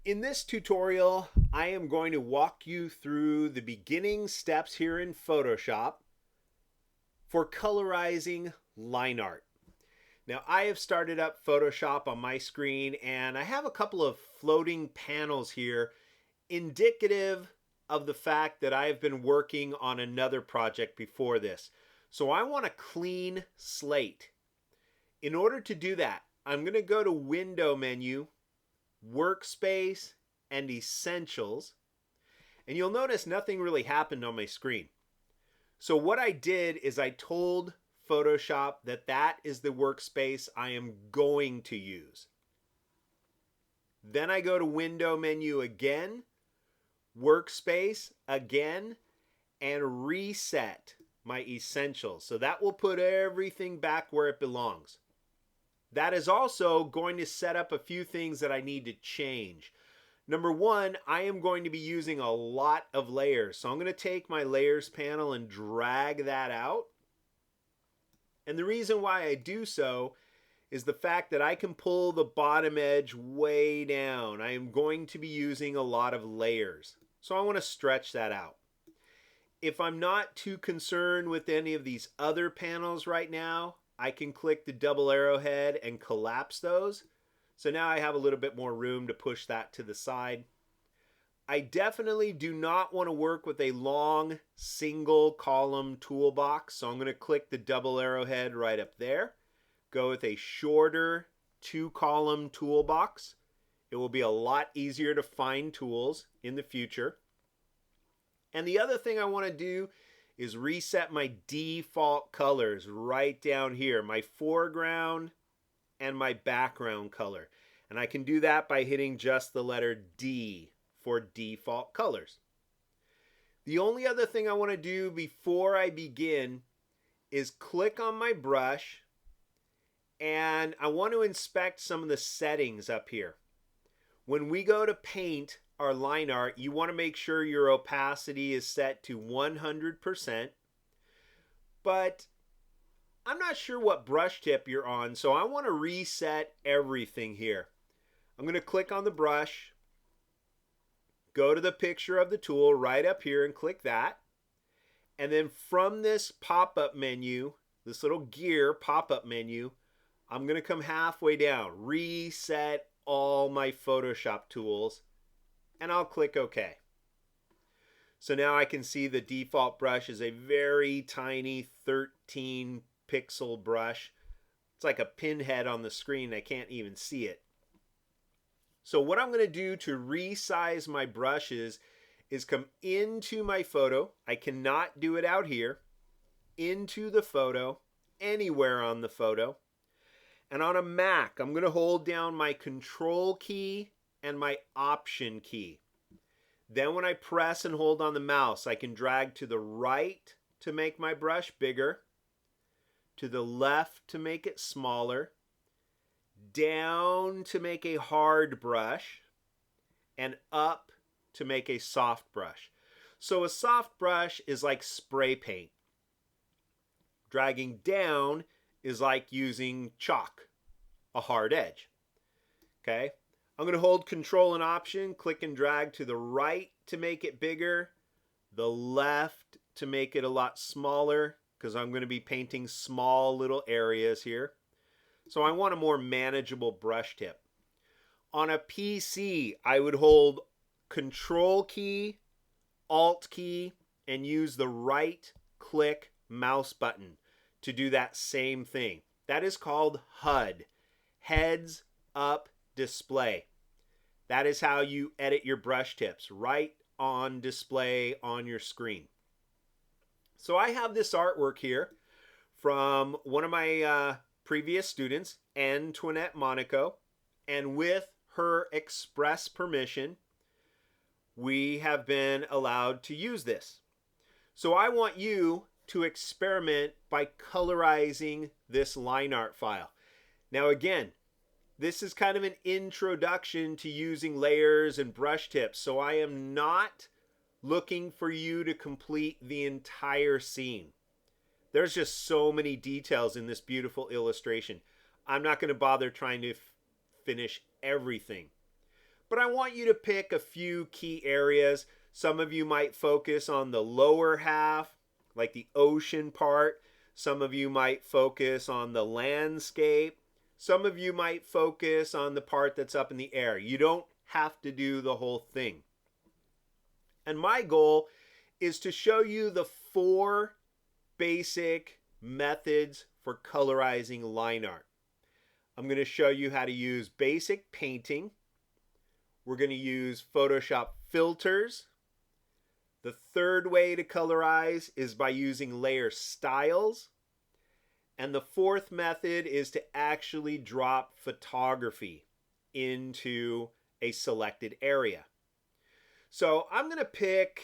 In this tutorial, I am going to walk you through the beginning steps here in Photoshop for colorizing line art. Now, I have started up Photoshop on my screen and I have a couple of floating panels here indicative of the fact that I have been working on another project before this. So I want a clean slate. In order to do that, I'm going to go to Window menu, Workspace, and Essentials, and you'll notice nothing really happened on my screen. So what I did is I told Photoshop that that is the workspace I am going to use. Then I go to Window menu again, Workspace again, and reset my Essentials. So that will put everything back where it belongs. That is also going to set up a few things that I need to change. Number one, I am going to be using a lot of layers. So I'm going to take my layers panel and drag that out. And the reason why I do so is the fact that I can pull the bottom edge way down. I am going to be using a lot of layers. So I want to stretch that out. If I'm not too concerned with any of these other panels right now, I can click the double arrowhead and collapse those. So now I have a little bit more room to push that to the side. I definitely do not want to work with a long single column toolbox. So I'm going to click the double arrowhead right up there. Go with a shorter 2-column toolbox. It will be a lot easier to find tools in the future. And the other thing I want to do is reset my default colors right down here, my foreground and my background color. And I can do that by hitting just the letter D for default colors. The only other thing I want to do before I begin is click on my brush, and I want to inspect some of the settings up here. When we go to paint our line art, you want to make sure your opacity is set to 100%, but I'm not sure what brush tip you're on, so I want to reset everything here. I'm going to click on the brush, go to the picture of the tool right up here and click that, and then from this pop-up menu, this little gear pop-up menu, I'm going to come halfway down, reset all my Photoshop tools, and I'll click OK. So now I can see the default brush is a very tiny 13 pixel brush. It's like a pinhead on the screen. I can't even see it. So what I'm going to do to resize my brushes is come into my photo. I cannot do it out here. Into the photo, anywhere on the photo. And on a Mac, I'm going to hold down my Control key and my Option key. Then when I press and hold on the mouse, I can drag to the right to make my brush bigger, to the left to make it smaller, down to make a hard brush, and up to make a soft brush. So a soft brush is like spray paint. Dragging down is like using chalk, a hard edge. Okay? I'm going to hold Control and Option, click and drag to the right to make it bigger, the left to make it a lot smaller, because I'm going to be painting small little areas here. So I want a more manageable brush tip. On a PC, I would hold Control key, Alt key, and use the right click mouse button to do that same thing. That is called HUD, Heads Up Display. That is how you edit your brush tips, right on display on your screen. So I have this artwork here from one of my previous students, Antoinette Monaco, and with her express permission, we have been allowed to use this. So I want you to experiment by colorizing this line art file. Now again, this is kind of an introduction to using layers and brush tips, so I am not looking for you to complete the entire scene. There's just so many details in this beautiful illustration. I'm not going to bother trying to finish everything. but I want you to pick a few key areas. Some of you might focus on the lower half, like the ocean part. Some of you might focus on the landscape. Some of you might focus on the part that's up in the air. You don't have to do the whole thing. And my goal is to show you the 4 basic methods for colorizing line art. I'm going to show you how to use basic painting. We're going to use Photoshop filters. The third way to colorize is by using layer styles. And the fourth method is to actually drop photography into a selected area. So I'm going to pick,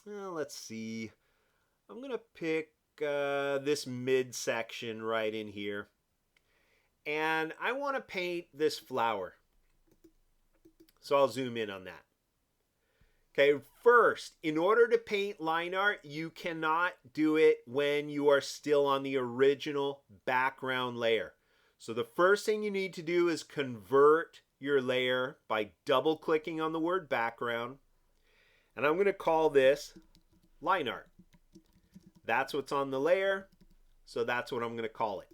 let's see, I'm going to pick this midsection right in here. And I want to paint this flower. So I'll zoom in on that. Okay, first, in order to paint line art, you cannot do it when you are still on the original background layer. So the first thing you need to do is convert your layer by double-clicking on the word background. And I'm going to call this line art. That's what's on the layer, so that's what I'm going to call it.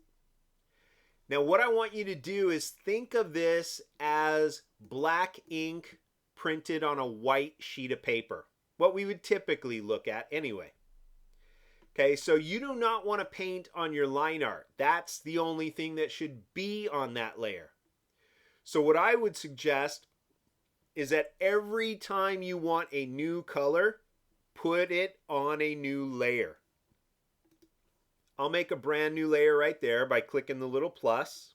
Now what I want you to do is think of this as black ink printed on a white sheet of paper. What we would typically look at anyway. Okay, so you do not want to paint on your line art. That's the only thing that should be on that layer. So what I would suggest is that every time you want a new color, put it on a new layer. I'll make a brand new layer right there by clicking the little plus.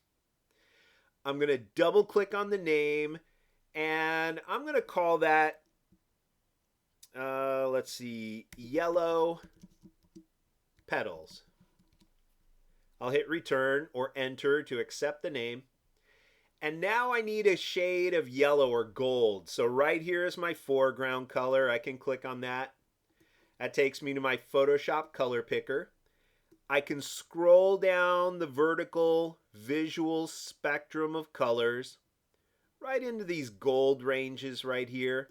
I'm going to double click on the name and I'm going to call that, let's see, yellow petals. I'll hit return or enter to accept the name. And now I need a shade of yellow or gold. So right here is my foreground color. I can click on that. That takes me to my Photoshop color picker. I can scroll down the vertical visual spectrum of colors right into these gold ranges right here.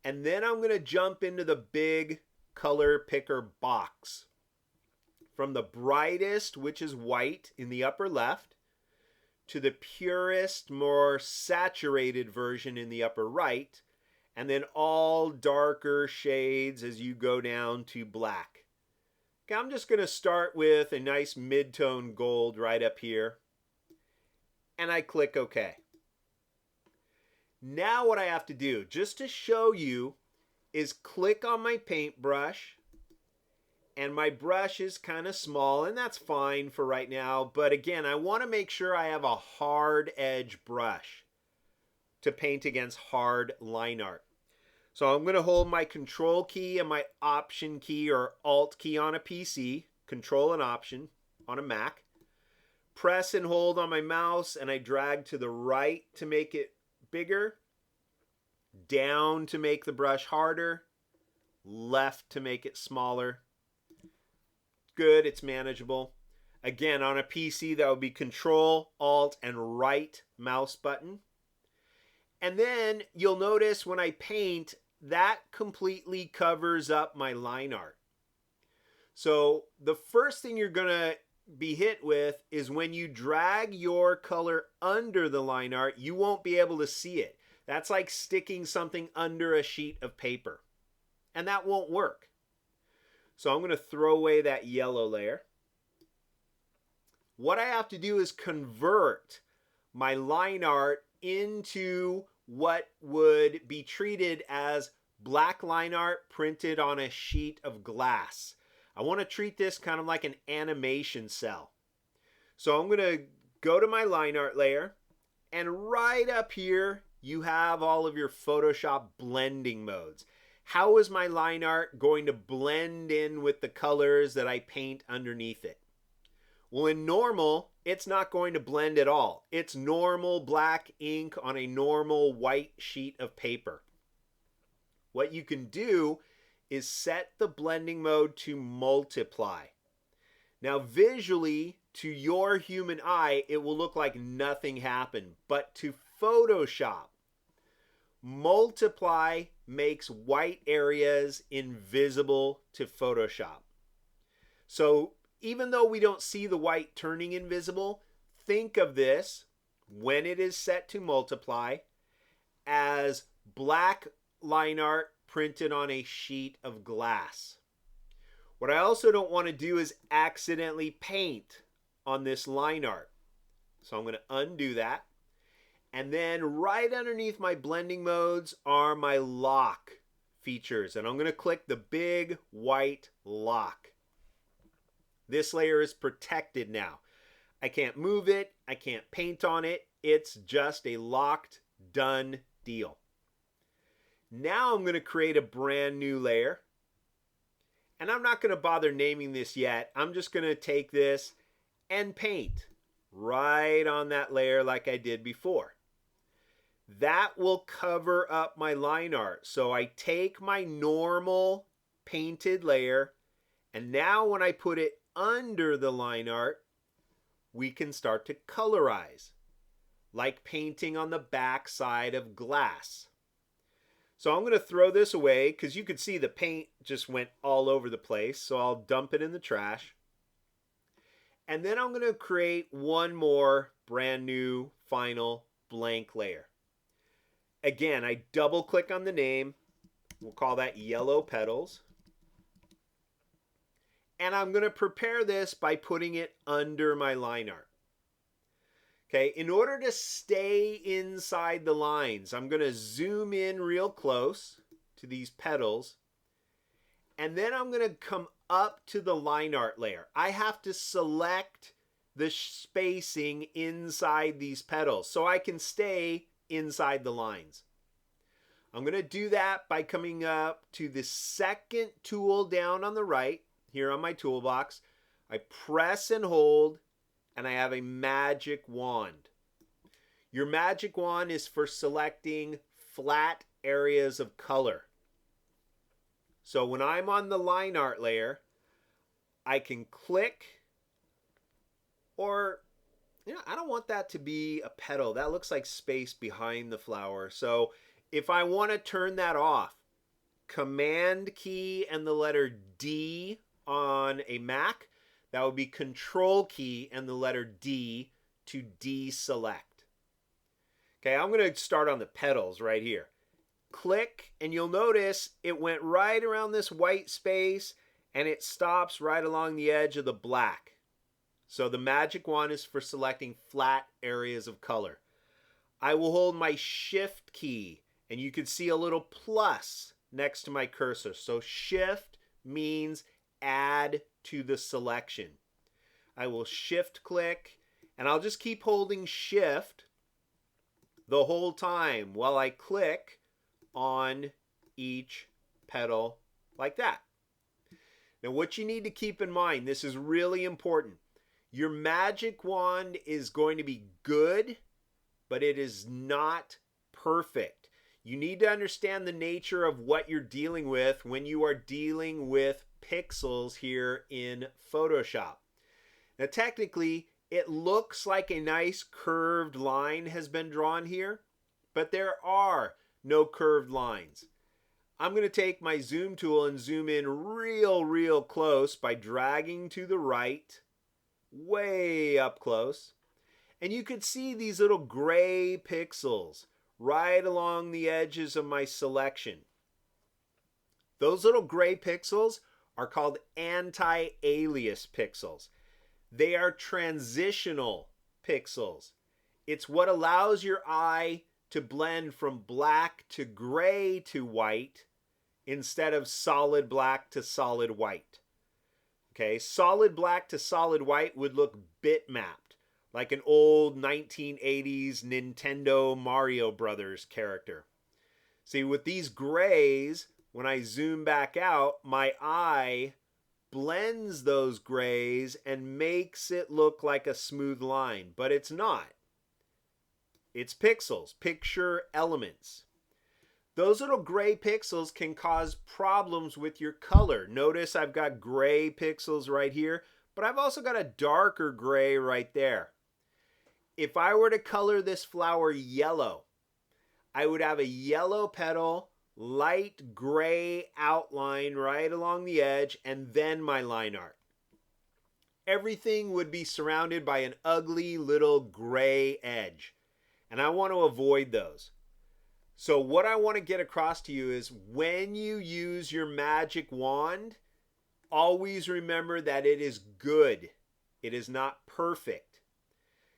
And then I'm going to jump into the big color picker box. From the brightest, which is white in the upper left, to the purest, more saturated version in the upper right, and then all darker shades as you go down to black. Okay, I'm just going to start with a nice mid-tone gold right up here, and I click OK. Now what I have to do, just to show you, is click on my paintbrush, and my brush is kind of small, and that's fine for right now, but again, I want to make sure I have a hard edge brush to paint against hard line art. So I'm going to hold my Control key and my Option key or Alt key on a PC, Control and Option on a Mac. Press and hold on my mouse and I drag to the right to make it bigger, down to make the brush harder, left to make it smaller. Good, it's manageable. Again, on a PC that would be Control, Alt, and right mouse button. And then you'll notice when I paint, that completely covers up my line art. So the first thing you're going to be hit with is when you drag your color under the line art, you won't be able to see it. That's like sticking something under a sheet of paper. And that won't work. So I'm going to throw away that yellow layer. What I have to do is convert my line art into what would be treated as black line art printed on a sheet of glass. I want to treat this kind of like an animation cell. So I'm going to go to my line art layer, and right up here you have all of your Photoshop blending modes. How is my line art going to blend in with the colors that I paint underneath it? Well, in normal, it's not going to blend at all. It's normal black ink on a normal white sheet of paper. What you can do is set the blending mode to multiply. Now, visually, to your human eye, it will look like nothing happened. But to Photoshop, Multiply makes white areas invisible to Photoshop. So even though we don't see the white turning invisible, think of this when it is set to multiply as black line art printed on a sheet of glass. What I also don't want to do is accidentally paint on this line art. So I'm going to undo that. And then right underneath my blending modes are my lock features. And I'm going to click the big white lock. This layer is protected now. I can't move it. I can't paint on it. It's just a locked, done deal. Now I'm going to create a brand new layer. And I'm not going to bother naming this yet. I'm just going to take this and paint right on that layer like I did before. That will cover up my line art. So I take my normal painted layer, and now when I put it under the line art, we can start to colorize, like painting on the back side of glass. So I'm going to throw this away because you can see the paint just went all over the place. So I'll dump it in the trash. And then I'm going to create one more brand new final blank layer. Again, I double click on the name. We'll call that Yellow Petals. And I'm going to prepare this by putting it under my line art. Okay, in order to stay inside the lines, I'm going to zoom in real close to these petals. And then I'm going to come up to the line art layer. I have to select the spacing inside these petals so I can stay inside the lines. I'm going to do that by coming up to the second tool down on the right here on my toolbox. I press and hold, and I have a magic wand. Your magic wand is for selecting flat areas of color. So when I'm on the line art layer, I can click, or I don't want that to be a petal. That looks like space behind the flower. So if I want to turn that off, Command key and the letter D on a Mac, that would be Control key and the letter D to deselect. Okay, I'm going to start on the petals right here. Click, and you'll notice it went right around this white space, and it stops right along the edge of the black. So the magic wand is for selecting flat areas of color. I will hold my Shift key, and you can see a little plus next to my cursor. So Shift means add to the selection. I will Shift click, and I'll just keep holding Shift the whole time while I click on each petal like that. Now what you need to keep in mind, this is really important. Your magic wand is going to be good, but it is not perfect. You need to understand the nature of what you're dealing with when you are dealing with pixels here in Photoshop. Now technically, it looks like a nice curved line has been drawn here, but there are no curved lines. I'm going to take my zoom tool and zoom in real close by dragging to the right, way up close. And you can see these little gray pixels right along the edges of my selection. Those little gray pixels are called Antialias Pixels. They are transitional pixels. It's what allows your eye to blend from black to gray to white instead of solid black to solid white. Okay, solid black to solid white would look bitmapped, like an old 1980s Nintendo Mario Brothers character. See, with these grays, when I zoom back out, my eye blends those grays and makes it look like a smooth line, but it's not. It's pixels, picture elements. Those little gray pixels can cause problems with your color. Notice I've got gray pixels right here, but I've also got a darker gray right there. If I were to color this flower yellow, I would have a yellow petal, light gray outline right along the edge, and then my line art. Everything would be surrounded by an ugly little gray edge, and I want to avoid those. So what I want to get across to you is when you use your magic wand, always remember that it is good. It is not perfect.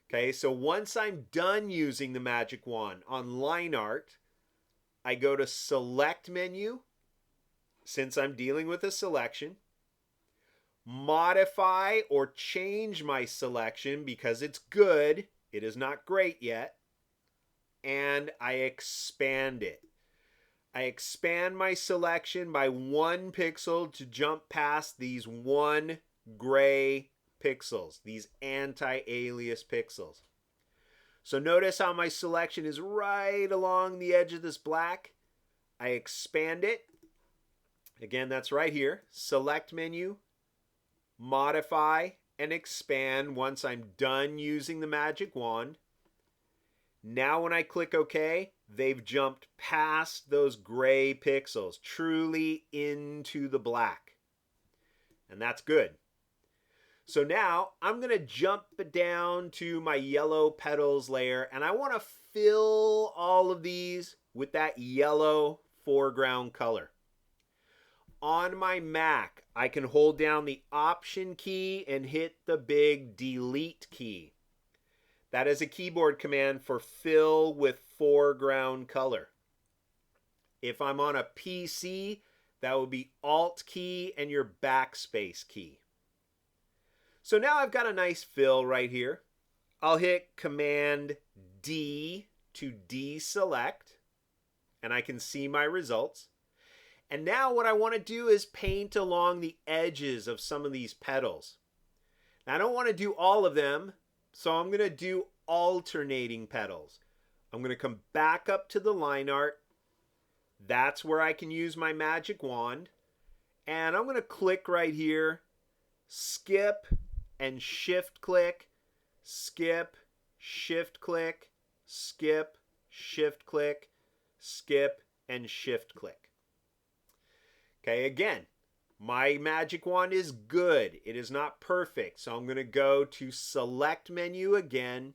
Okay, so once I'm done using the magic wand on line art, I go to select menu, since I'm dealing with a selection, modify or change my selection because it's good, it is not great yet, and I expand it. I expand my selection by 1 pixel to jump past these 1 gray pixels, these anti-alias pixels. So notice how my selection is right along the edge of this black. I expand it. Again, that's right here. Select menu, modify, and expand once I'm done using the magic wand. Now when I click OK, they've jumped past those gray pixels, truly into the black. And that's good. So now I'm going to jump down to my yellow petals layer, and I want to fill all of these with that yellow foreground color. On my Mac, I can hold down the Option key and hit the big Delete key. That is a keyboard command for fill with foreground color. If I'm on a PC, that would be Alt key and your backspace key. So now I've got a nice fill right here. I'll hit Command D to deselect, and I can see my results. And now what I want to do is paint along the edges of some of these petals. Now I don't want to do all of them, so I'm going to do alternating petals. I'm going to come back up to the line art. That's where I can use my magic wand. And I'm going to click right here, skip and shift click, skip, shift click, skip, shift click, skip, and shift click. Okay, again, my magic wand is good. It is not perfect. So I'm going to go to select menu again,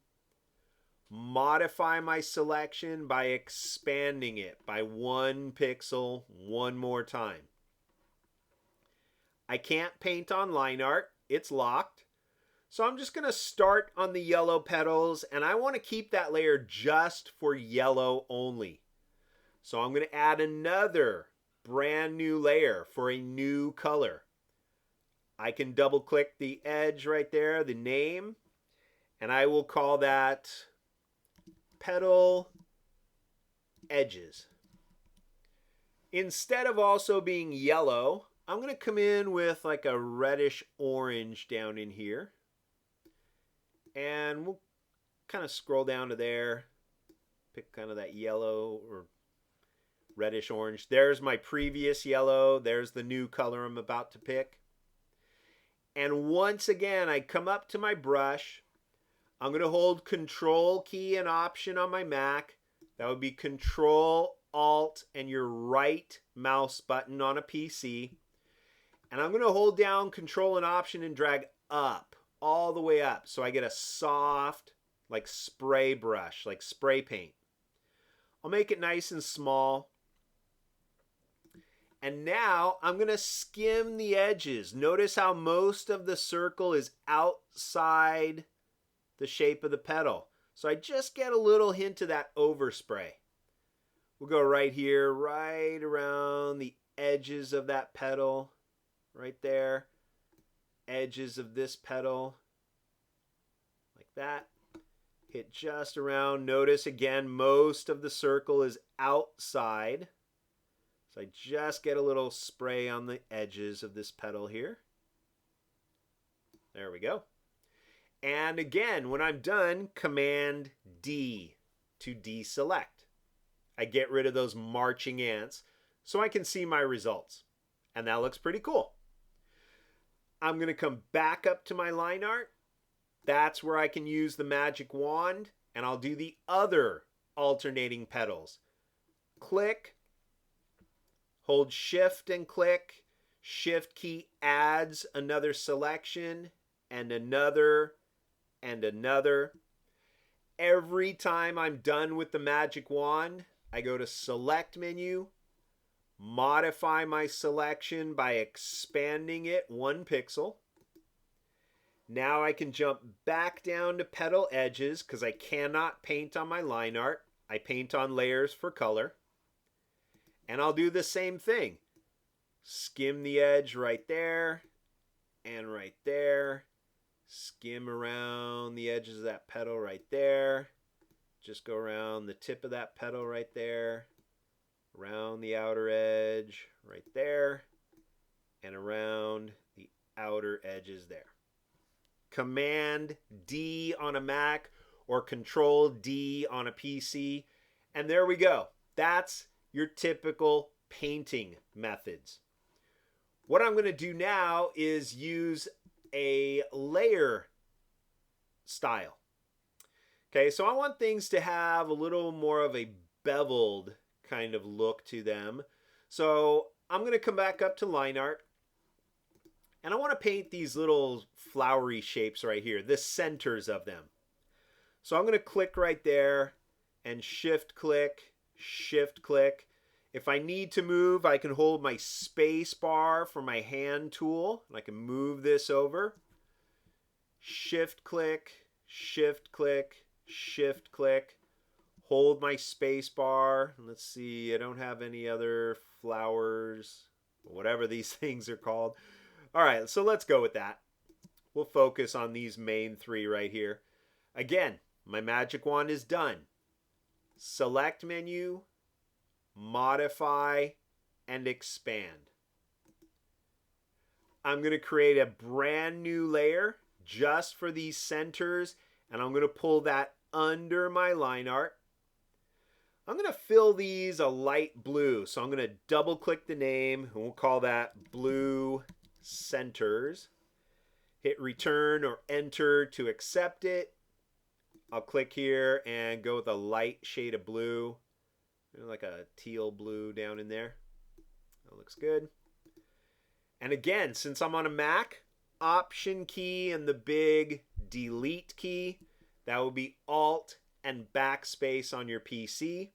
modify my selection by expanding it by 1 pixel one more time. I can't paint on line art. It's locked. So I'm just going to start on the yellow petals, and I want to keep that layer just for yellow only. So I'm going to add another brand new layer for a new color. I can double click the edge right there, the name, and I will call that Petal Edges. Instead of also being yellow, I'm going to come in with like a reddish orange down in here. And we'll kind of scroll down to there, pick kind of that yellow or reddish orange. There's my previous yellow. There's the new color I'm about to pick. And once again, I come up to my brush. I'm going to hold Control key and Option on my Mac. That would be Control, Alt, and your right mouse button on a PC. And I'm going to hold down Control and Option and drag up, all the way up, so I get a soft, like spray brush, like spray paint. I'll make it nice and small. And now I'm going to skim the edges. Notice how most of the circle is outside the shape of the petal. So I just get a little hint of that overspray. We'll go right here, right around the edges of that petal, right there. Edges of this petal, like that. Hit just around. Notice again, most of the circle is outside. So I just get a little spray on the edges of this petal here. There we go. And again, when I'm done, Command D to deselect. I get rid of those marching ants so I can see my results. And that looks pretty cool. I'm going to come back up to my line art. That's where I can use the magic wand, and I'll do the other alternating petals. click, hold shift and click. Shift key adds another selection and another and another. Every time I'm done with the magic wand, I go to select menu, modify my selection by expanding it 1 pixel. Now I can jump back down to petal edges because I cannot paint on my line art. I paint on layers for color. And I'll do the same thing. Skim the edge right there and right there. Skim around the edges of that petal right there. Just go around the tip of that petal right there. Around the outer edge right there. And around the outer edges there. Command D on a Mac or Control D on a PC. And there we go. That's your typical painting methods. What I'm going to do now is use a layer style. Okay, so I want things to have a little more of a beveled kind of look to them. So I'm going to come back up to line art. And I want to paint these little flowery shapes right here, the centers of them. So I'm going to click right there and shift click, shift click. If I need to move, I can hold my space bar for my hand tool. And I can move this over. Shift click, shift click, shift click. Hold my space bar. Let's see, I don't have any other flowers, whatever these things are called. All right, so let's go with that. We'll focus on these main 3 right here. Again, my magic wand is done. Select menu, modify, and expand. I'm going to create a brand new layer just for these centers, and I'm going to pull that under my line art. I'm going to fill these a light blue, so I'm going to double click the name, and we'll call that Blue Centers. Hit return or enter to accept it. I'll click here and go with a light shade of blue, like a teal blue down in there. That looks good. And again, since I'm on a Mac, Option key and the big delete key, that will be Alt and backspace on your PC.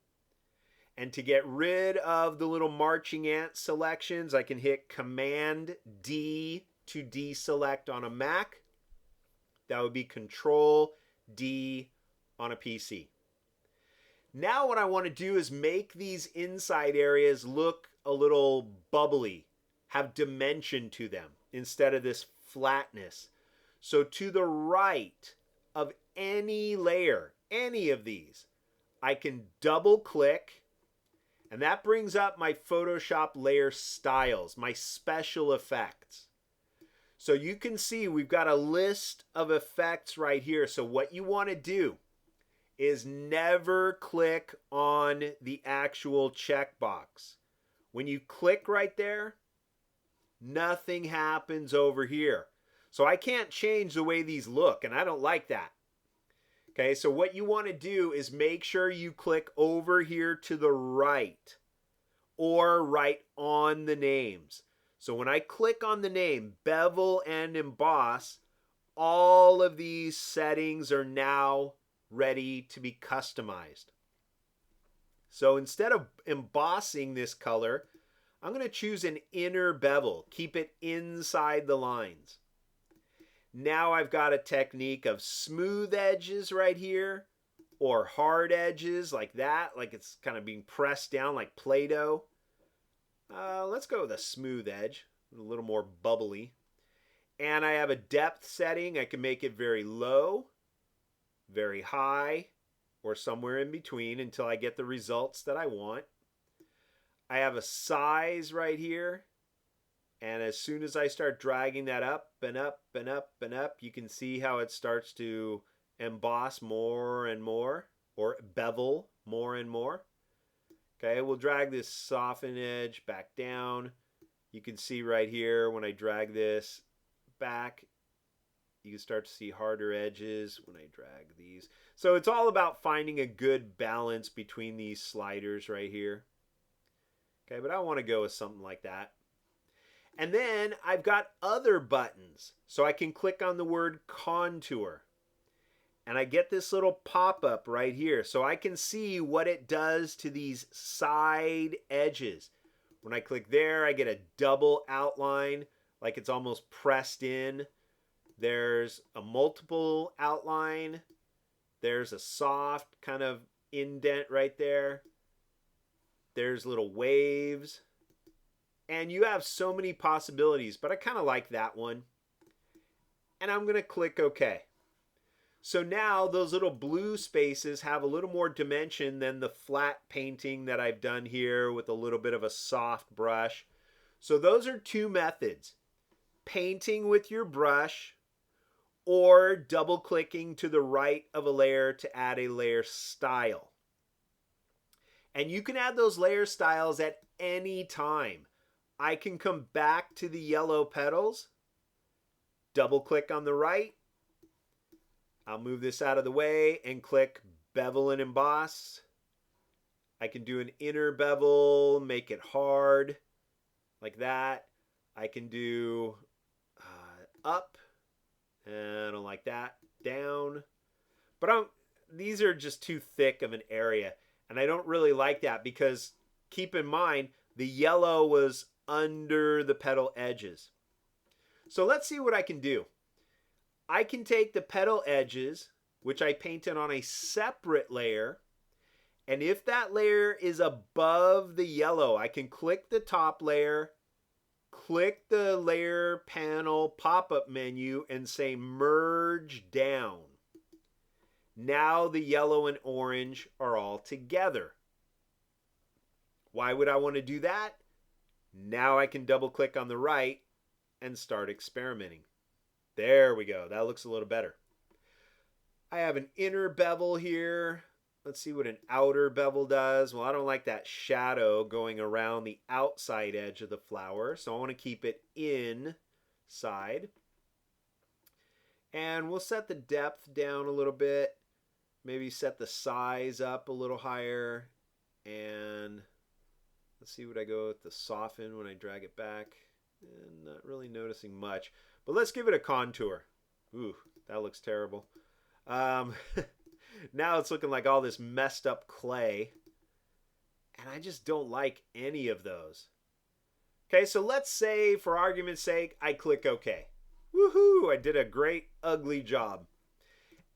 And to get rid of the little marching ant selections, I can hit Command D to deselect on a Mac. That would be Control D on a PC. Now what I want to do is make these inside areas look a little bubbly, have dimension to them instead of this flatness. So to the right of any layer, any of these, I can double click, and that brings up my Photoshop layer styles, my special effects. So you can see we've got a list of effects right here. So what you want to do is never click on the actual checkbox. When you click right there, nothing happens over here. So I can't change the way these look, and I don't like that. Okay, so what you want to do is make sure you click over here to the right or right on the names. So when I click on the name, bevel and emboss, all of these settings are now ready to be customized. So instead of embossing this color, I'm going to choose an inner bevel. Keep it inside the lines. Now I've got a technique of smooth edges right here, or hard edges like that, like it's kind of being pressed down like Play-Doh. Let's go with a smooth edge, a little more bubbly. And I have a depth setting. I can make it very low, very high, or somewhere in between until I get the results that I want. I have a size right here. And as soon as I start dragging that up and up and up and up, you can see how it starts to emboss more and more, or bevel more and more. Okay, we'll drag this soften edge back down. You can see right here when I drag this back, you can start to see harder edges when I drag these. So it's all about finding a good balance between these sliders right here. Okay, but I want to go with something like that. And then I've got other buttons. So I can click on the word contour. And I get this little pop-up right here. So I can see what it does to these side edges. When I click there, I get a double outline, like it's almost pressed in. There's a multiple outline. There's a soft kind of indent right there. There's little waves. And you have so many possibilities, but I kind of like that one. And I'm going to click OK. So now those little blue spaces have a little more dimension than the flat painting that I've done here with a little bit of a soft brush. So those are two methods. Painting with your brush or double clicking to the right of a layer to add a layer style. And you can add those layer styles at any time. I can come back to the yellow petals, double click on the right. I'll move this out of the way and click bevel and emboss. I can do an inner bevel, make it hard, like that. I can do up, and I don't like that, down. But these are just too thick of an area, and I don't really like that because keep in mind, the yellow was under the petal edges. So let's see what I can do. I can take the petal edges, which I painted on a separate layer, and if that layer is above the yellow, I can click the top layer, click the layer panel pop-up menu, and say merge down. Now the yellow and orange are all together. Why would I want to do that? Now I can double click on the right and start experimenting. There we go. That looks a little better. I have an inner bevel here. Let's see what an outer bevel does. Well, I don't like that shadow going around the outside edge of the flower, so I want to keep it inside. And we'll set the depth down a little bit. Maybe set the size up a little higher. And let's see what I go with the soften when I drag it back. And not really noticing much. But let's give it a contour. Ooh, that looks terrible. Now it's looking like all this messed up clay. And I just don't like any of those. Okay, so let's say, for argument's sake, I click OK. Woohoo! I did a great ugly job.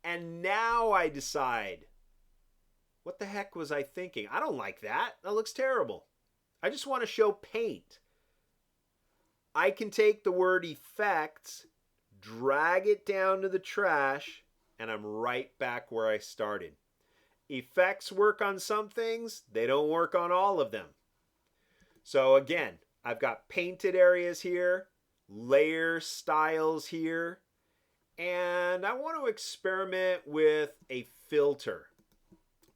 And now I decide, what the heck was I thinking? I don't like that. That looks terrible. I just want to show paint. I can take the word effects, drag it down to the trash, and I'm right back where I started. Effects work on some things, they don't work on all of them. So again, I've got painted areas here, layer styles here, and I want to experiment with a filter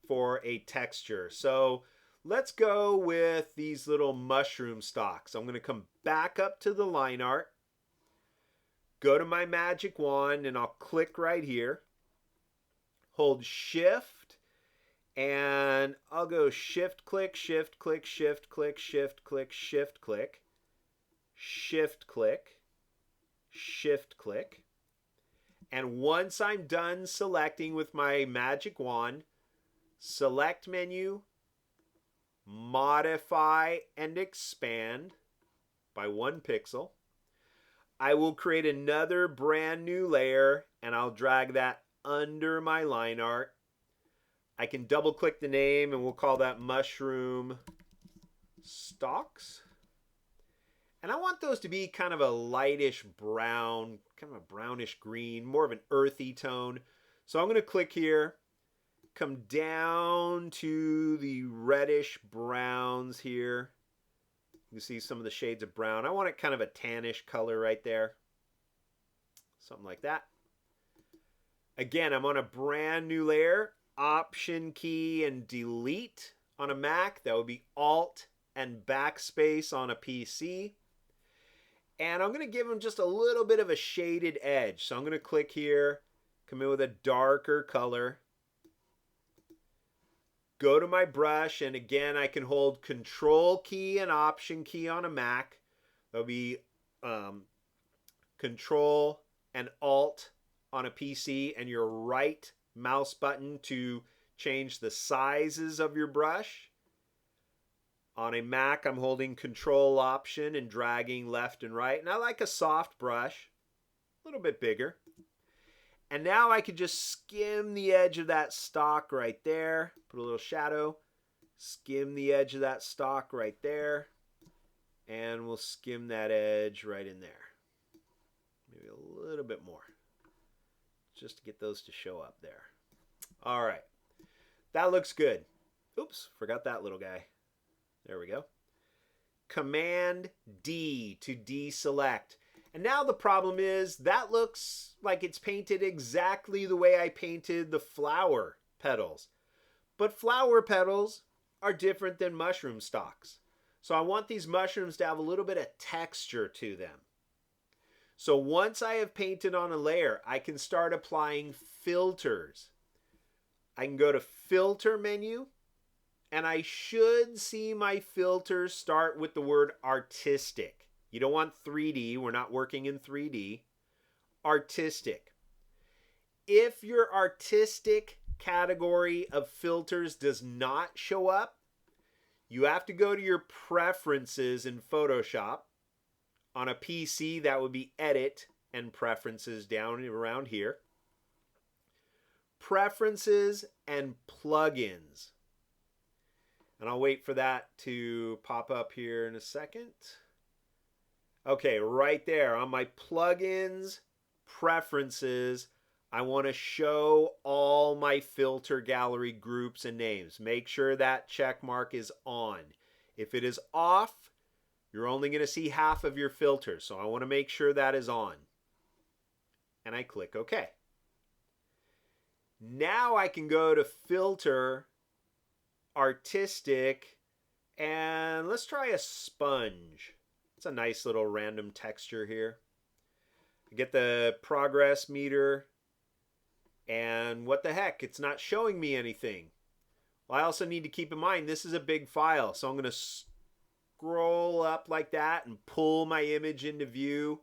for a texture. So let's go with these little mushroom stalks. I'm going to come back up to the line art, go to my magic wand, and I'll click right here. Hold shift, and I'll go shift click, shift click, shift click, shift click, shift click, shift click, shift click. And once I'm done selecting with my magic wand, select menu, modify and expand by 1 pixel. I will create another brand new layer and I'll drag that under my line art. I can double click the name and we'll call that mushroom stalks. And I want those to be kind of a lightish brown, kind of a brownish green, more of an earthy tone. So I'm going to click here, come down to the reddish browns here. You can see some of the shades of brown. I want it kind of a tannish color right there. Something like that. Again, I'm on a brand new layer. Option key and delete on a Mac. That would be Alt and backspace on a PC. And I'm going to give them just a little bit of a shaded edge. So I'm going to click here, come in with a darker color. go to my brush, and again, I can hold Control key and Option key on a Mac. There'll be Control and Alt on a PC, and your right mouse button to change the sizes of your brush. On a Mac, I'm holding Control Option and dragging left and right. And I like a soft brush, a little bit bigger. And now I could just skim the edge of that stalk right there. Put a little shadow. Skim the edge of that stalk right there. And we'll skim that edge right in there. Maybe a little bit more. Just to get those to show up there. All right. That looks good. Oops, forgot that little guy. There we go. Command D to deselect. And now the problem is that looks like it's painted exactly the way I painted the flower petals. But flower petals are different than mushroom stalks. So I want these mushrooms to have a little bit of texture to them. So once I have painted on a layer, I can start applying filters. I can go to Filter menu, and I should see my filters start with the word artistic. You don't want 3D. We're not working in 3D. Artistic. If your artistic category of filters does not show up, you have to go to your preferences in Photoshop. On a PC, that would be Edit and Preferences down around here. Preferences and Plugins. And I'll wait for that to pop up here in a second. Okay, right there on my Plugins, Preferences, I want to show all my filter gallery groups and names. Make sure that check mark is on. If it is off, you're only going to see half of your filters. So I want to make sure that is on. And I click OK. Now I can go to Filter, Artistic, and let's try a sponge. It's a nice little random texture here. I get the progress meter, and what the heck, it's not showing me anything. Well, I also need to keep in mind this is a big file, so I'm going to scroll up like that and pull my image into view.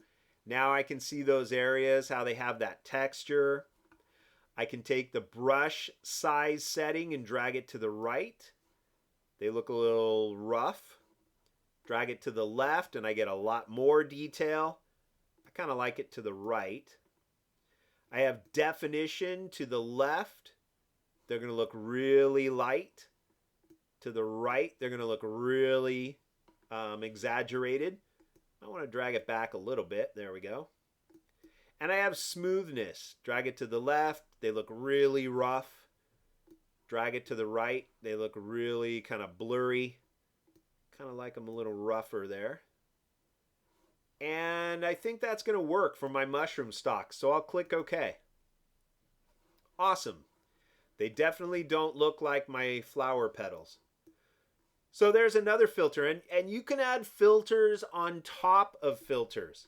Now I can see those areas, how they have that texture. I can take the brush size setting and drag it to the right. They look a little rough. Drag it to the left and I get a lot more detail. I kind of like it to the right. I have definition to the left. They're going to look really light. To the right, they're going to look really exaggerated. I want to drag it back a little bit. There we go. And I have smoothness. Drag it to the left. They look really rough. Drag it to the right. They look really kind of blurry. Kind of like them a little rougher there. And I think that's going to work for my mushroom stalks. So I'll click OK. Awesome. They definitely don't look like my flower petals. So there's another filter. And you can add filters on top of filters.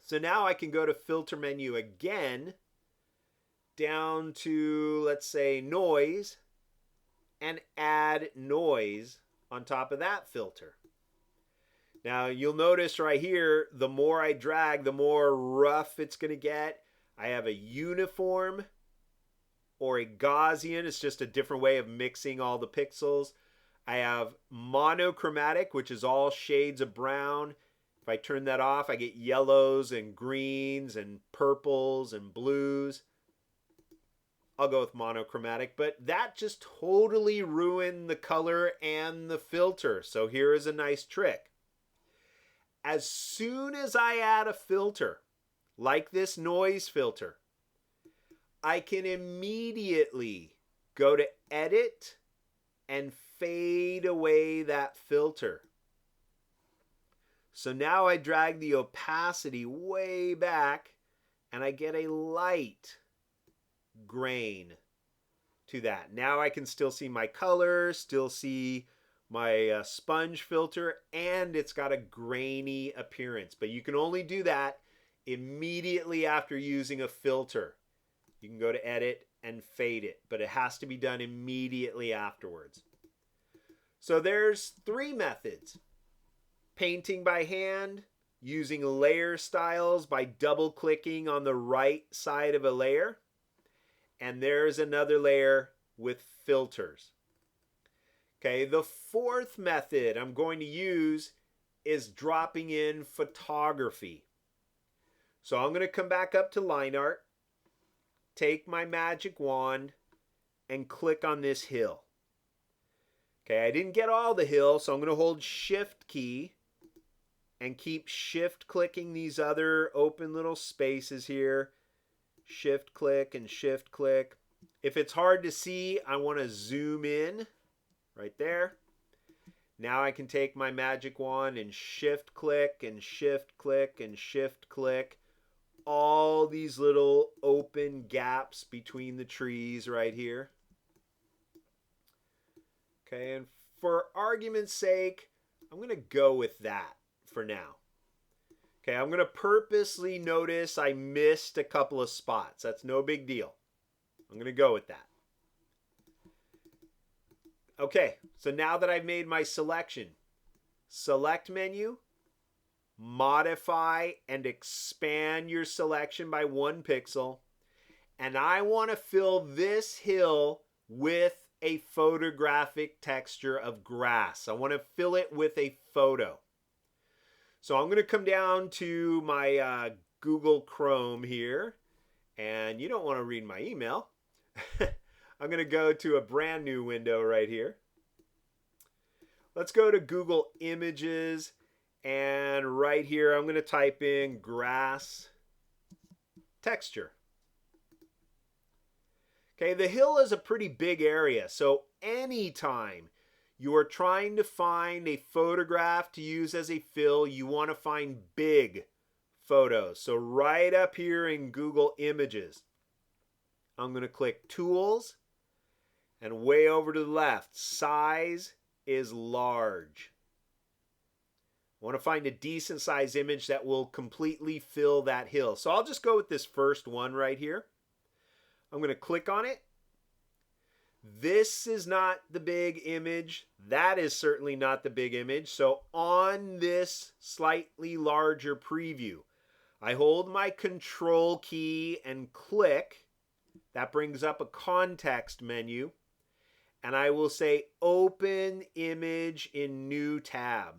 So now I can go to Filter menu again, down to, let's say, Noise, and add noise on top of that filter. Now you'll notice right here, the more I drag, the more rough it's going to get. I have a uniform or a Gaussian. It's just a different way of mixing all the pixels. I have monochromatic, which is all shades of brown. If I turn that off, I get yellows and greens and purples and blues. I'll go with monochromatic, but that just totally ruined the color and the filter. So here is a nice trick. As soon as I add a filter, like this noise filter, I can immediately go to Edit and fade away that filter. So now I drag the opacity way back and I get a light grain to that. Now I can still see my color, still see my sponge filter, and it's got a grainy appearance. But you can only do that immediately after using a filter. You can go to Edit and fade it, but it has to be done immediately afterwards. So there's 3 methods. Painting by hand, using layer styles by double clicking on the right side of a layer, and there's another layer with filters. Okay, the 4th method I'm going to use is dropping in photography. So I'm going to come back up to line art, take my magic wand, and click on this hill. Okay, I didn't get all the hill, so I'm going to hold Shift key and keep shift clicking these other open little spaces here. Shift click and shift click. If it's hard to see, I want to zoom in right there. Now I can take my magic wand and shift click and shift click and shift click all these little open gaps between the trees right here. Okay, and for argument's sake, I'm going to go with that for now. Okay, I'm going to purposely notice I missed a couple of spots. That's no big deal. I'm going to go with that. Okay, so now that I've made my selection, select menu, modify and expand your selection by 1 pixel. And I want to fill this hill with a photographic texture of grass. I want to fill it with a photo. So I'm going to come down to my Google Chrome here, and you don't want to read my email. I'm going to go to a brand new window right here. Let's go to Google Images, and right here I'm going to type in grass texture. Okay, the hill is a pretty big area, so anytime you are trying to find a photograph to use as a fill, you want to find big photos. So right up here in Google Images, I'm going to click Tools, and way over to the left, Size is large. I want to find a decent size image that will completely fill that hill. So I'll just go with this first one right here. I'm going to click on it. This is not the big image. That is certainly not the big image. So on this slightly larger preview, I hold my Control key and click. That brings up a context menu. And I will say Open Image in New Tab.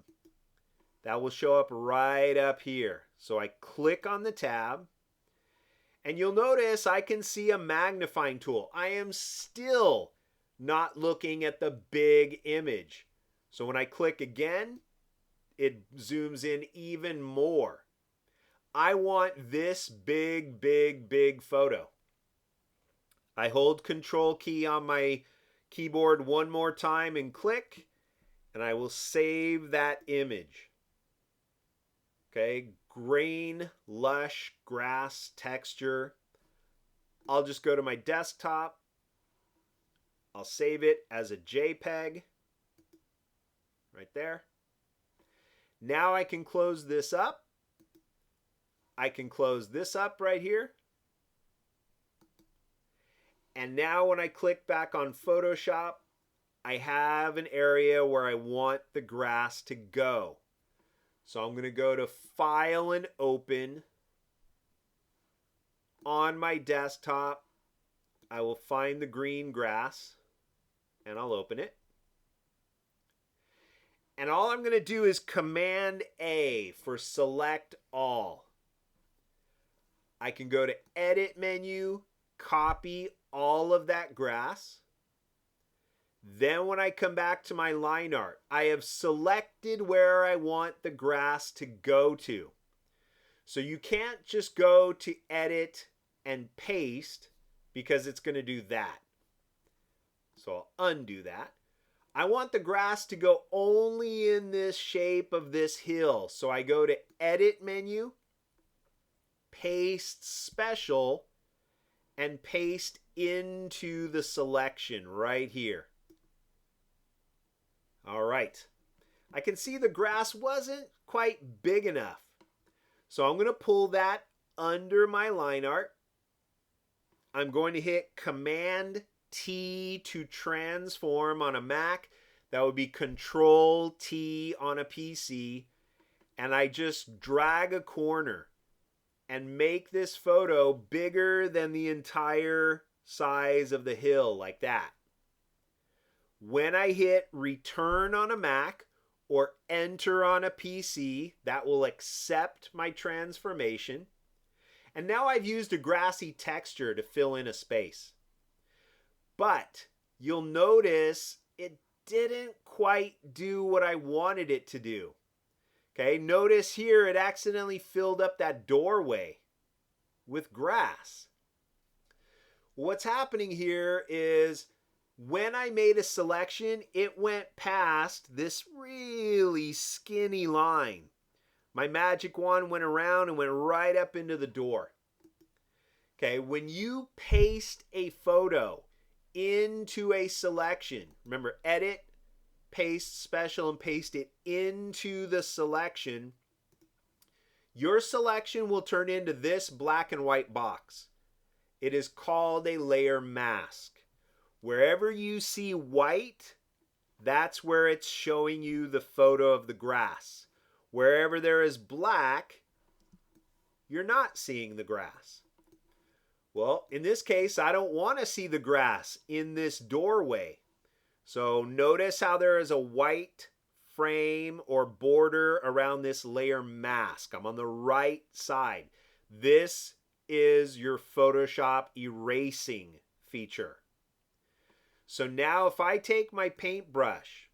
That will show up right up here. So I click on the tab. And you'll notice I can see a magnifying tool. I am still not looking at the big image. So when I click again, it zooms in even more. I want this big, big, big photo. I hold Control key on my keyboard one more time and click, and I will save that image. Okay, grain, lush, grass, texture. I'll just go to my desktop. I'll save it as a JPEG. Right there. Now I can close this up. I can close this up right here. And now when I click back on Photoshop, I have an area where I want the grass to go. So I'm going to go to File and Open. On my desktop, I will find the green grass and I'll open it. And all I'm going to do is Command A for Select All. I can go to Edit menu, copy all of that grass. Then when I come back to my line art, I have selected where I want the grass to go to. So you can't just go to Edit and Paste because it's going to do that. So I'll undo that. I want the grass to go only in this shape of this hill. So I go to Edit menu, Paste Special, and paste into the selection right here. All right. I can see the grass wasn't quite big enough. So I'm going to pull that under my line art. I'm going to hit Command T to transform on a Mac. That would be Control T on a PC. And I just drag a corner and make this photo bigger than the entire size of the hill, like that. When I hit Return on a Mac or Enter on a PC, that will accept my transformation. And now I've used a grassy texture to fill in a space. But you'll notice it didn't quite do what I wanted it to do. Okay, notice here it accidentally filled up that doorway with grass. What's happening here is when I made a selection, it went past this really skinny line. My magic wand went around and went right up into the door. Okay, when you paste a photo into a selection, remember, edit, paste special, and paste it into the selection, your selection will turn into this black and white box. It is called a layer mask. Wherever you see white, that's where it's showing you the photo of the grass. Wherever there is black, you're not seeing the grass. Well, in this case, I don't want to see the grass in this doorway. So notice how there is a white frame or border around this layer mask. I'm on the right side. This is your Photoshop erasing feature. So now if I take my paintbrush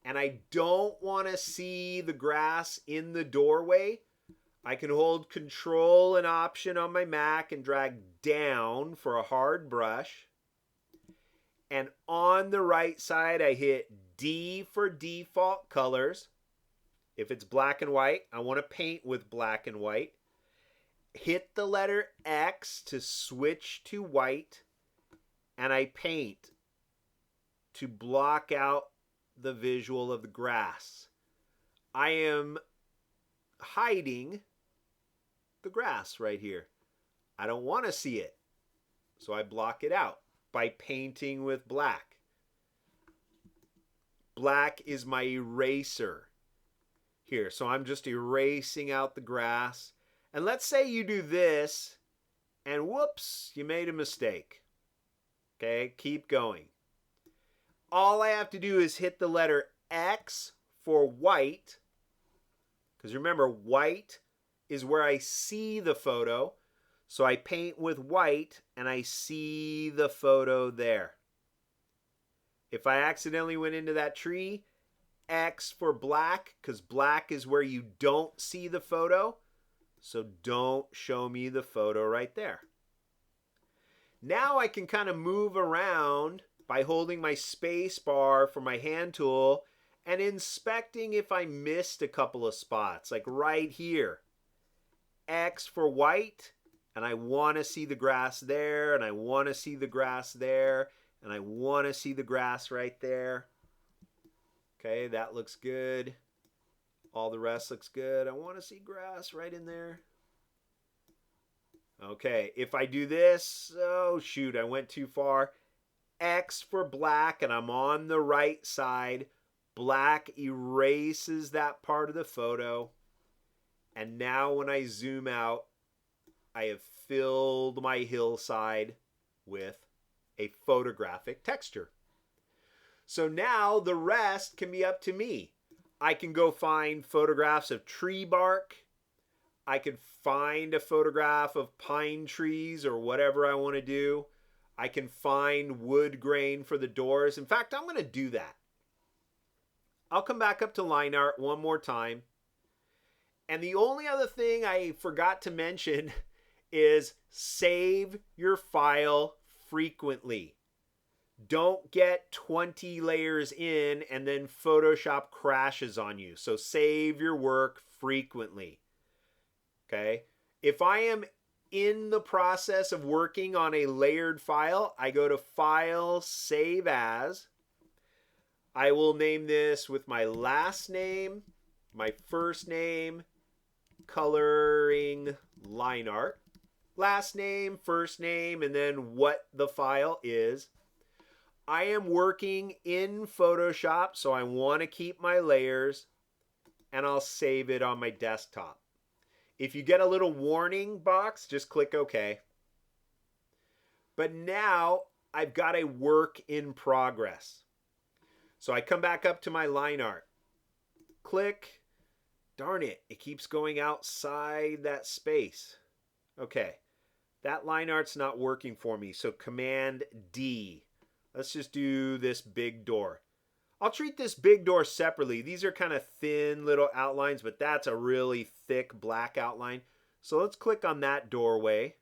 and I don't want to see the grass in the doorway, I can hold Control and Option on my Mac and drag down for a hard brush. And on the right side, I hit D for default colors. If it's black and white, I want to paint with black and white. Hit the letter X to switch to white. And I paint to block out the visual of the grass. I am hiding the grass right here. I don't want to see it, so I block it out by painting with black. Black is my eraser here, so I'm just erasing out the grass. And let's say you do this, and whoops, you made a mistake. Okay, keep going. All I have to do is hit the letter X for white, because remember, white is where I see the photo. So I paint with white and I see the photo there. If I accidentally went into that tree, X for black, because black is where you don't see the photo. So don't show me the photo right there. Now I can kind of move around by holding my space bar for my hand tool and inspecting if I missed a couple of spots, like right here. X for white, and I want to see the grass there, and I want to see the grass there, and I want to see the grass right there. Okay, that looks good. All the rest looks good. I want to see grass right in there. Okay, if I do this, oh shoot, I went too far. X for black, and I'm on the right side. Black erases that part of the photo. And now when I zoom out, I have filled my hillside with a photographic texture. So now the rest can be up to me. I can go find photographs of tree bark. I could find a photograph of pine trees or whatever I want to do. I can find wood grain for the doors. In fact, I'm going to do that. I'll come back up to line art one more time. And the only other thing I forgot to mention is save your file frequently. Don't get 20 layers in and then Photoshop crashes on you. So save your work frequently. Okay? If I am in the process of working on a layered file, I go to File, Save As. I will name this with my last name, my first name, coloring line art. last name, first name, and then what the file is. I am working in Photoshop, so I want to keep my layers, and I'll save it on my desktop. If you get a little warning box, just click OK. But now I've got a work in progress. So I come back up to my line art. Click. Darn it, it keeps going outside that space. Okay, that line art's not working for me, so Command D. Let's just do this big door. I'll treat this big door separately. These are kind of thin little outlines, but that's a really thick black outline. So let's click on that doorway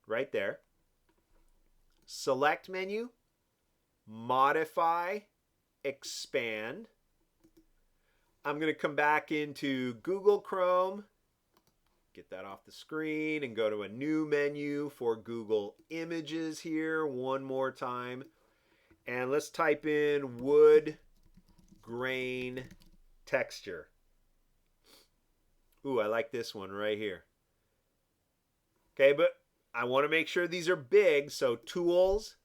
right there. Select menu, modify, expand. I'm going to come back into Google Chrome, get that off the screen, and go to a new menu for Google Images here one more time. And let's type in wood grain texture. Ooh, I like this one right here. Okay, but I want to make sure these are big, so Tools,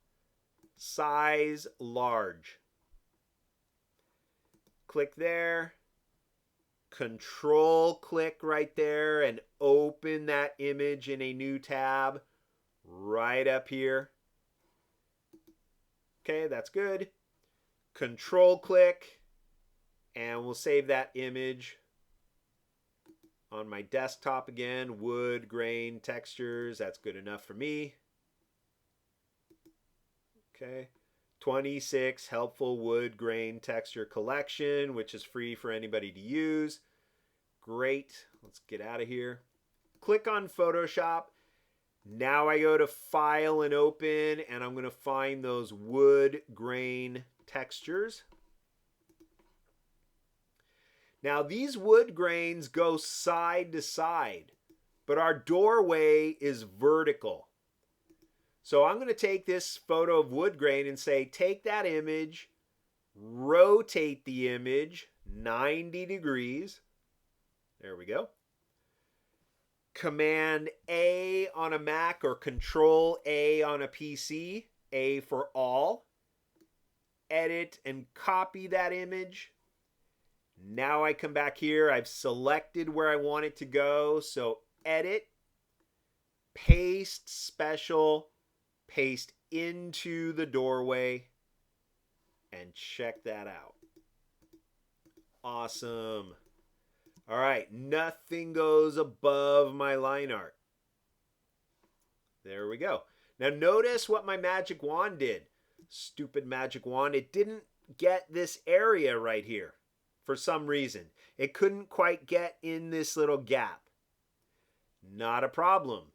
Size Large. Click there. Control click right there and open that image in a new tab right up here. Okay, that's good. Control click and we'll save that image on my desktop again. Wood, grain, textures, that's good enough for me. Okay. 26 helpful wood grain texture collection, which is free for anybody to use. Great. Let's get out of here. Click on Photoshop. Now I go to File and Open, and I'm going to find those wood grain textures. Now these wood grains go side to side, but our doorway is vertical. So I'm going to take this photo of wood grain and say, take that image, rotate the image 90 degrees. There we go. Command A on a Mac or Control A on a PC, A for all. Edit and copy that image. Now I come back here. I've selected where I want it to go. So edit, paste special, paste into the doorway, and check that out. Awesome. All right, nothing goes above my line art. There we go. Now notice what my magic wand did. Stupid magic wand. It didn't get this area right here for some reason. It couldn't quite get in this little gap. Not a problem.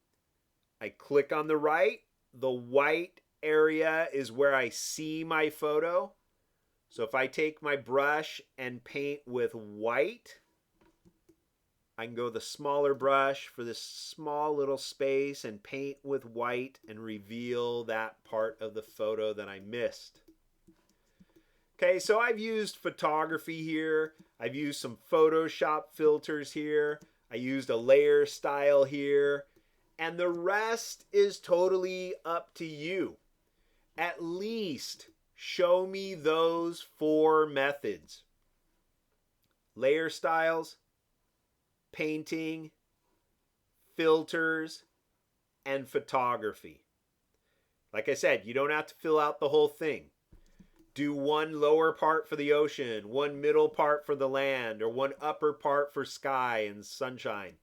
I click on the right. The white area is where I see my photo. So if I take my brush and paint with white, I can go the smaller brush for this small little space and paint with white and reveal that part of the photo that I missed. Okay, so I've used photography here. I've used some Photoshop filters here. I used a layer style here. And the rest is totally up to you. At least show me those 4 methods. Layer styles, painting, filters, and photography. Like I said, you don't have to fill out the whole thing. Do one lower part for the ocean, one middle part for the land, or one upper part for sky and sunshine.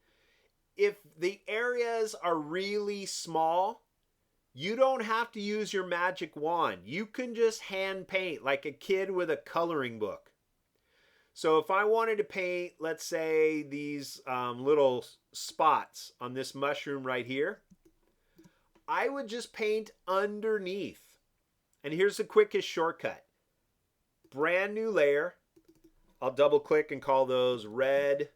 If the areas are really small, you don't have to use your magic wand. You can just hand paint like a kid with a coloring book. So if I wanted to paint, let's say, these little spots on this mushroom right here, I would just paint underneath. And here's the quickest shortcut. Brand new layer. I'll double click and call those red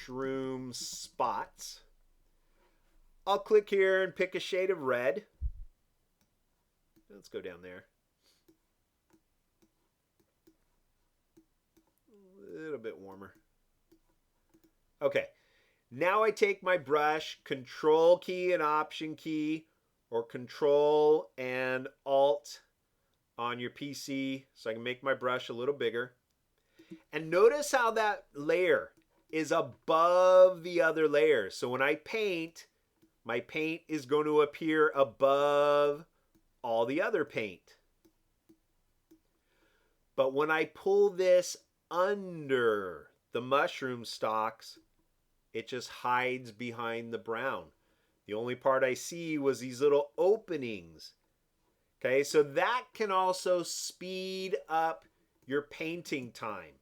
shroom spots. I'll click here and pick a shade of red. Let's go down there. A little bit warmer. Okay. Now I take my brush, Control key and Option key, or Control and Alt on your PC so I can make my brush a little bigger. And notice how that layer is above the other layers. So when I paint, my paint is going to appear above all the other paint. But when I pull this under the mushroom stalks, it just hides behind the brown. The only part I see was these little openings. Okay, so that can also speed up your painting time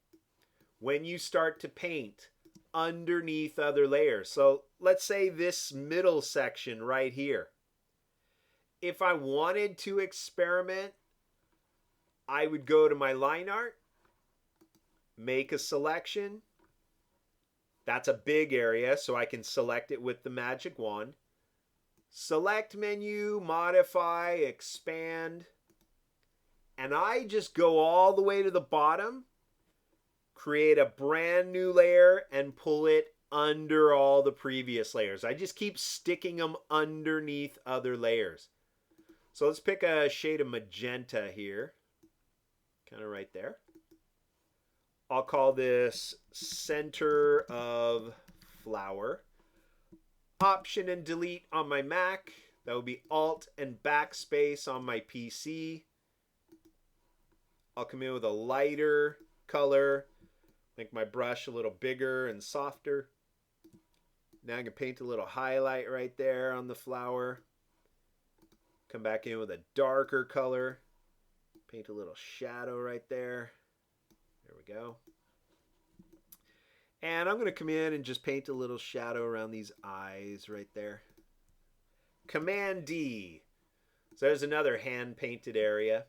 when you start to paint underneath other layers. So let's say this middle section right here. If I wanted to experiment, I would go to my line art, make a selection. That's a big area, so I can select it with the magic wand. Select menu, modify, expand. And I just go all the way to the bottom, create a brand new layer, and pull it under all the previous layers. I just keep sticking them underneath other layers. So let's pick a shade of magenta here, kind of right there. I'll call this center of flower. Option and delete on my Mac. That would be Alt and backspace on my PC. I'll come in with a lighter color, make my brush a little bigger and softer. Now I can paint a little highlight right there on the flower. Come back in with a darker color, paint a little shadow right there. There we go. And I'm going to come in and just paint a little shadow around these eyes right there. Command D. So there's another hand painted area.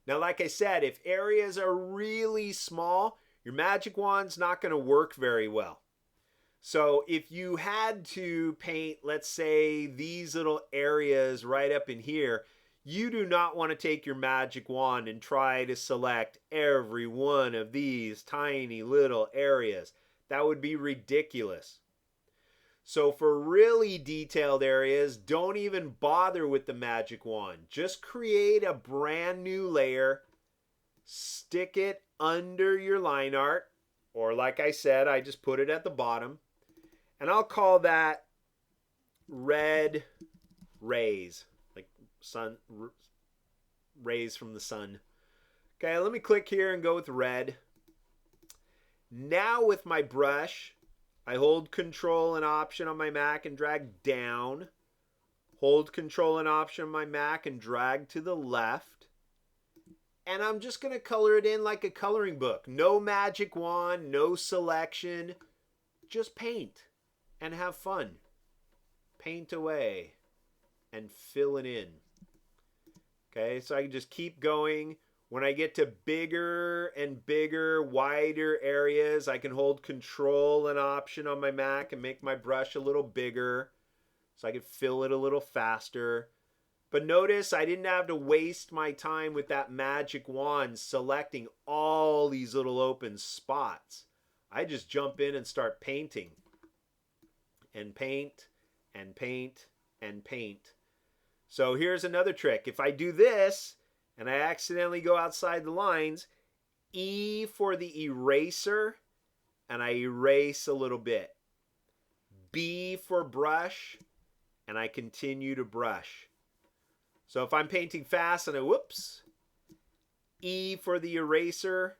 Now, like I said, if areas are really small, your magic wand's not going to work very well. So if you had to paint, let's say, these little areas right up in here, you do not want to take your magic wand and try to select every one of these tiny little areas. That would be ridiculous. So for really detailed areas, don't even bother with the magic wand. Just create a brand new layer, stick it under your line art, or like I said, I just put it at the bottom, and I'll call that red rays, like sun rays from the sun. Okay, let me click here and go with red. Now with my brush, I hold Control and Option on my Mac and drag down. Hold Control and Option on my Mac and drag to the left. And I'm just going to color it in like a coloring book. No magic wand, no selection. Just paint and have fun. Paint away and fill it in. Okay, so I can just keep going. When I get to bigger and bigger, wider areas, I can hold Control and Option on my Mac and make my brush a little bigger so I can fill it a little faster. But notice I didn't have to waste my time with that magic wand selecting all these little open spots. I just jump in and start painting. And paint, and paint, and paint. So here's another trick. If I do this, and I accidentally go outside the lines, E for the eraser, and I erase a little bit. B for brush, and I continue to brush. So if I'm painting fast and I whoops, E for the eraser,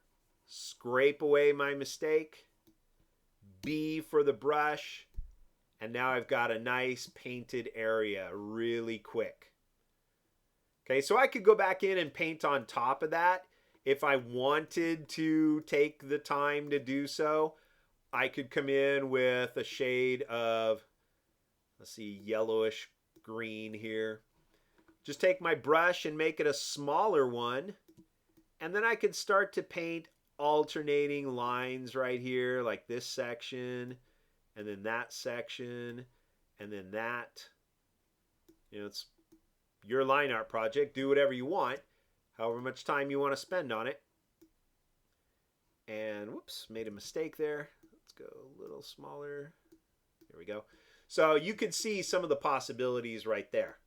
scrape away my mistake. B for the brush, and now I've got a nice painted area really quick. Okay, so I could go back in and paint on top of that. If I wanted to take the time to do so, I could come in with a shade of, let's see, yellowish green here. Just take my brush and make it a smaller one. And then I could start to paint alternating lines right here, like this section, and then that section, and then that. You know, it's your line art project. Do whatever you want, however much time you want to spend on it. And whoops, made a mistake there. Let's go a little smaller. There we go. So you can see some of the possibilities right there.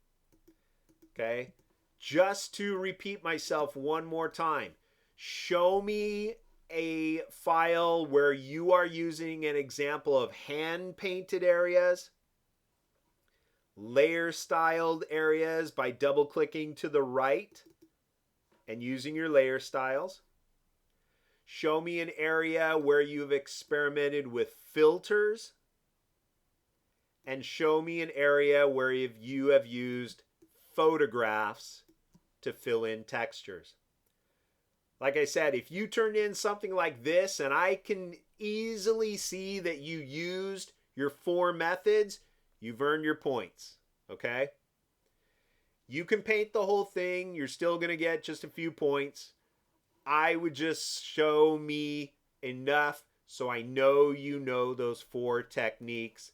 Okay. Just to repeat myself one more time, show me a file where you are using an example of hand painted areas, layer styled areas by double clicking to the right and using your layer styles. Show me an area where you've experimented with filters, and show me an area where you have used photographs to fill in textures. Like I said, if you turned in something like this and I can easily see that you used your 4 methods, you've earned your points, okay? You can paint the whole thing. You're still going to get just a few points. I would just show me enough so I know you know those 4 techniques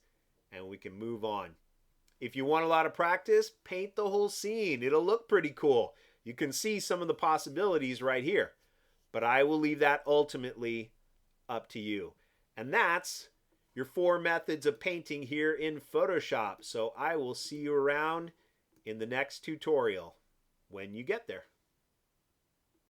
and we can move on. If you want a lot of practice, paint the whole scene. It'll look pretty cool. You can see some of the possibilities right here. But I will leave that ultimately up to you. And that's your 4 methods of painting here in Photoshop. So I will see you around in the next tutorial when you get there.